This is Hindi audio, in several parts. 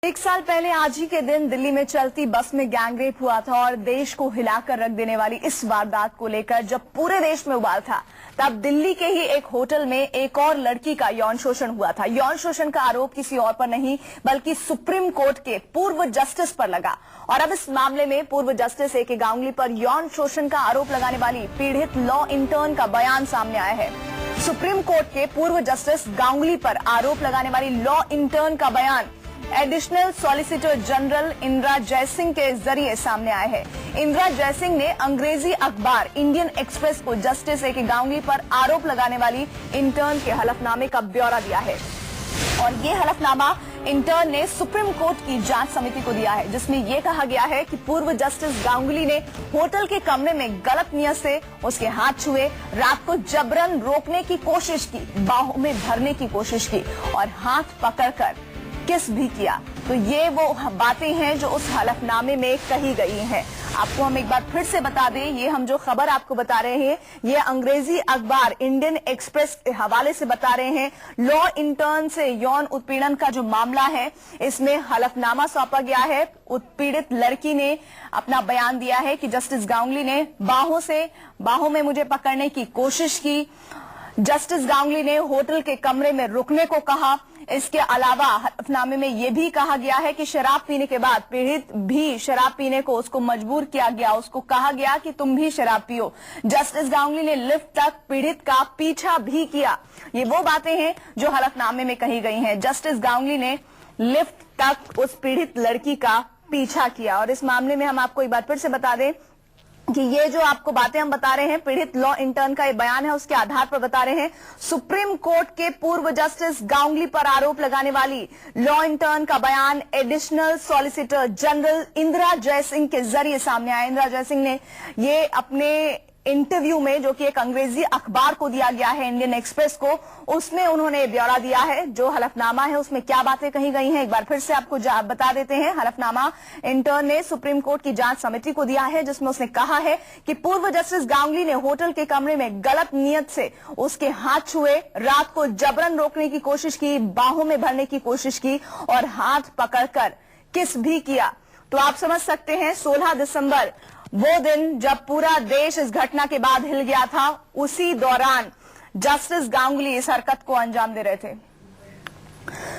एक साल पहले आज ही के दिन दिल्ली में चलती बस में गैंगरेप हुआ था और देश को हिलाकर रख देने वाली इस वारदात को लेकर जब पूरे देश में उबाल था, तब दिल्ली के ही एक होटल में एक और लड़की का यौन शोषण हुआ था। यौन शोषण का आरोप किसी और पर नहीं बल्कि सुप्रीम कोर्ट के पूर्व जस्टिस पर लगा और अब इस मामले में पूर्व जस्टिस ए.के. गांगुली पर यौन शोषण का आरोप लगाने वाली पीड़ित लॉ इंटर्न का बयान सामने आया है। सुप्रीम कोर्ट के पूर्व जस्टिस गांगुली पर आरोप लगाने वाली लॉ इंटर्न का बयान additional solicitor general Indira Jaising के जरिए सामने आया है। इंदिरा जयसिंह ने अंग्रेजी अखबार इंडियन एक्सप्रेस को जस्टिस ए.के. गांगुली पर आरोप लगाने वाली इंटर्न के हलफनामे का ब्यौरा दिया है और ये हलफनामा इंटर्न ने सुप्रीम कोर्ट की जांच समिति को दिया है, जिसमें यह कहा गया है कि पूर्व जस्टिस गांगुली ने होटल के कमरे में गलत नियत से उसके हाथ छुए, रात को जबरन रोकने की कोशिश की, बाहों में भरने की कोशिश की और हाथ पकड़कर किस भी किया। तो ये वो बातें हैं जो उस हलफनामे में कही गई हैं। आपको हम एक बार फिर से बता दें, ये हम जो खबर आपको बता रहे हैं ये अंग्रेजी अखबार इंडियन एक्सप्रेस के हवाले से बता रहे हैं। लॉ इंटर्न से यौन उत्पीड़न का जो मामला है इसमें हलफनामा सौंपा गया है। उत्पीड़ित लड़की ने अपना बयान दिया है कि जस्टिस गांगुली ने बाहों में मुझे पकड़ने की कोशिश की। जस्टिस गांगुली ने होटल के कमरे में रुकने को कहा। इसके अलावा हलफनामे में यह भी कहा गया है कि शराब पीने के बाद पीड़ित भी शराब पीने को उसको मजबूर किया गया, उसको कहा गया कि तुम भी शराब पियो। जस्टिस गांगुली ने लिफ्ट तक पीड़ित का पीछा भी किया। ये वो बातें हैं जो हलफनामे में कही गई हैं। जस्टिस गांगुली ने लिफ्ट तक उस पीड़ित लड़की का पीछा किया और इस मामले में हम आपको एक बार फिर से बता दें कि ये जो आपको बातें हम बता रहे हैं, पीड़ित लॉ इंटर्न का ये बयान है, उसके आधार पर बता रहे हैं। सुप्रीम कोर्ट के पूर्व जस्टिस गांगुली पर आरोप लगाने वाली लॉ इंटर्न का बयान additional solicitor general Indira Jaising के जरिए सामने आया। इंदिरा जयसिंह ने ये अपने इंटरव्यू में, जो कि एक अंग्रेजी अखबार को दिया गया है इंडियन एक्सप्रेस को, उसमें उन्होंने ब्यौरा दिया है। जो हलफनामा है उसमें क्या बातें कही गई हैं एक बार फिर से आपको बता देते हैं। हलफनामा इंटर्न ने सुप्रीम कोर्ट की जांच समिति को दिया है, जिसमें उसने कहा है कि पूर्व जस्टिस गांगुली ने होटल के कमरे में गलत नियत से उसके हाथ छुए, रात को जबरन रोकने की कोशिश की, बाहों में भरने की कोशिश की और हाथ पकड़कर किस भी किया। तो आप समझ सकते हैं 16 दिसंबर वो दिन जब पूरा देश इस घटना के बाद हिल गया था, उसी दौरान जस्टिस गांगुली इस हरकत को अंजाम दे रहे थे।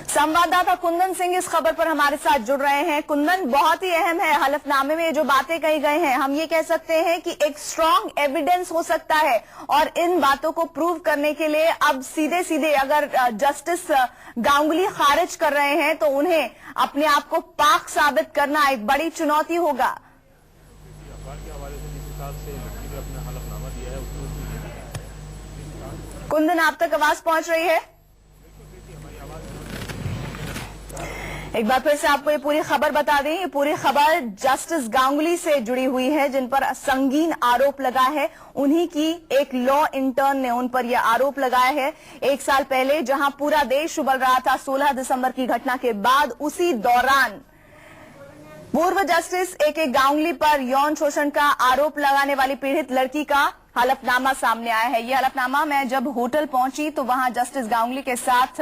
संवाददाता कुंदन सिंह इस खबर पर हमारे साथ जुड़ रहे हैं। कुंदन, बहुत ही अहम है, हलफनामे में जो बातें कही गई हैं हम ये कह सकते हैं कि एक स्ट्रांग एविडेंस हो सकता है और इन बातों को प्रूव करने के लिए अब सीधे सीधे अगर जस्टिस गांगुली खारिज कर रहे हैं तो उन्हें अपने आप को पाक साबित करना एक बड़ी चुनौती होगा। कुंदन, आप तक आवाज पहुंच रही है? एक बार फिर से आपको ये पूरी खबर बता दें। ये पूरी खबर जस्टिस गांगुली से जुड़ी हुई है, जिन पर संगीन आरोप लगा है। उन्हीं की एक लॉ इंटर्न ने उन पर यह आरोप लगाया है। एक साल पहले जहां पूरा देश उबल रहा था 16 दिसंबर की घटना के बाद, उसी दौरान पूर्व जस्टिस ए.के. गांगुली पर यौन शोषण का आरोप लगाने वाली पीड़ित लड़की का हलफनामा सामने आया है। यह हलफनामा, मैं जब होटल पहुंची तो वहां जस्टिस गांगुली के साथ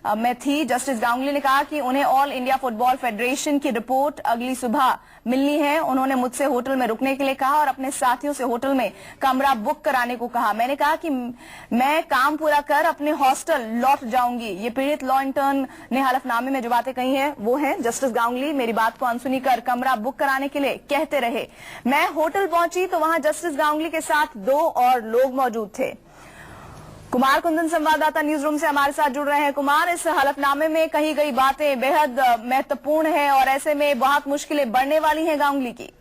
मैं थी। जस्टिस गांगुली ने कहा कि उन्हें ऑल इंडिया फुटबॉल फेडरेशन की रिपोर्ट अगली सुबह मिलनी है। उन्होंने मुझसे होटल में रुकने के लिए कहा और अपने साथियों से होटल में कमरा बुक कराने को कहा। मैंने कहा कि मैं काम पूरा कर अपने हॉस्टल लौट जाऊंगी। ये पीड़ित लॉ इंटर्न ने हलफनामे में जो बातें कही हैं वो हैं, जस्टिस गांगुली मेरी बात को अनसुनी कर कमरा बुक कराने के लिए कहते रहे। मैं होटल पहुंची तो वहां जस्टिस गांगुली के साथ 2 और लोग मौजूद थे। कुमार कुंदन संवाददाता न्यूज रूम से हमारे साथ जुड़ रहे हैं। कुमार, इस हलफनामे में कही गई बातें बेहद महत्वपूर्ण है और ऐसे में बहुत मुश्किलें बढ़ने वाली हैं गांगुली की।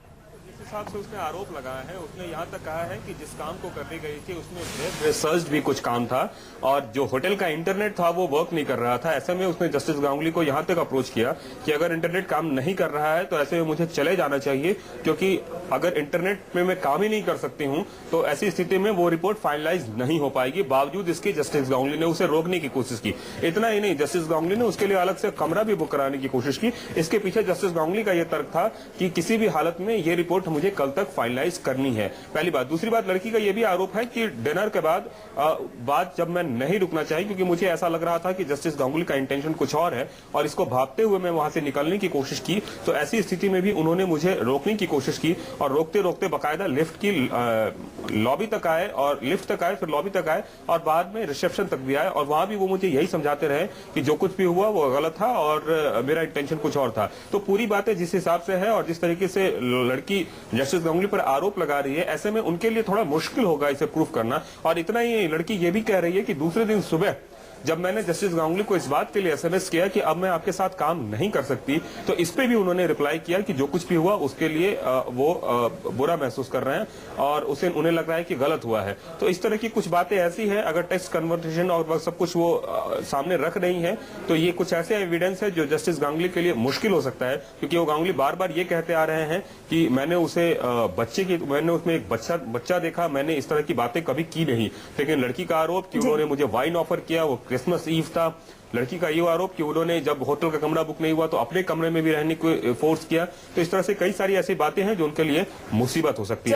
जिस हिसाब से उसने आरोप लगाया है, उसने यहाँ तक कहा है कि जिस काम को करने गई थी उसमें वेब रिसर्च भी कुछ काम था और जो होटल का इंटरनेट था वो वर्क नहीं कर रहा था। ऐसे में उसने जस्टिस गांगुली को यहाँ तक अप्रोच किया कि अगर इंटरनेट काम नहीं कर रहा है तो ऐसे में मुझे चले जाना चाहिए, क्योंकि अगर इंटरनेट में मैं काम ही नहीं कर सकती हूँ तो ऐसी स्थिति में वो रिपोर्ट फाइनलाइज नहीं हो पाएगी। बावजूद इसके जस्टिस गांगुली ने उसे रोकने की कोशिश की। इतना ही नहीं, जस्टिस गांगुली ने उसके लिए अलग से कमरा भी बुक कराने की कोशिश की। इसके पीछे जस्टिस गांगुली का यह तर्क था कि किसी भी हालत में ये रिपोर्ट मुझे कल तक फाइनलाइज करनी है। पहली बात। दूसरी बात, लड़की का यह भी आरोप है कि डिनर के बाद जब मैं नहीं रुकना चाहिए, क्योंकि मुझे ऐसा लग रहा था कि जस्टिस गांगुली का इंटेंशन कुछ और है और इसको भागते हुए मैं वहां से निकलने की कोशिश की, तो ऐसी स्थिति में भी उन्होंने मुझे रोकने की कोशिश की और रोकते रोकते बाकायदा लिफ्ट की लॉबी तक आए और लिफ्ट तक आए, फिर लॉबी तक आए और बाद में रिसेप्शन तक भी आए और वहां भी वो मुझे यही समझाते रहे कि जो कुछ भी हुआ वो गलत था और मेरा इंटेंशन कुछ और था। तो पूरी बातें जिस हिसाब से है और जिस तरीके से लड़की जस्टिस गांगुली पर आरोप लगा रही है, ऐसे में उनके लिए थोड़ा मुश्किल होगा इसे प्रूफ करना। और इतना ही, लड़की ये भी कह रही है कि दूसरे दिन सुबह जब मैंने जस्टिस गांगुली को इस बात के लिए एसएमएस किया कि अब मैं आपके साथ काम नहीं कर सकती, तो इस पे भी उन्होंने रिप्लाई किया कि जो कुछ भी हुआ उसके लिए वो बुरा महसूस कर रहे हैं और उन्हें लग रहा है कि गलत हुआ है। तो इस तरह की कुछ बातें ऐसी है, अगर टेक्स्ट कन्वर्सेशन और सब कुछ वो सामने रख रही है, तो ये कुछ ऐसे एविडेंस है जो जस्टिस गांगुली के लिए मुश्किल हो सकता है, क्योंकि वो गांगुली बार बार ये कहते आ रहे हैं कि मैंने उसमें एक बच्चा देखा, मैंने इस तरह की बातें कभी की नहीं। लेकिन लड़की का आरोप कि उन्होंने मुझे वाइन ऑफर किया, वो क्रिसमस ईव था। लड़की का ये आरोप कि उन्होंने जब होटल का कमरा बुक नहीं हुआ तो अपने कमरे में भी रहने को फोर्स किया। तो इस तरह से कई सारी ऐसी बातें हैं जो उनके लिए मुसीबत हो सकती है।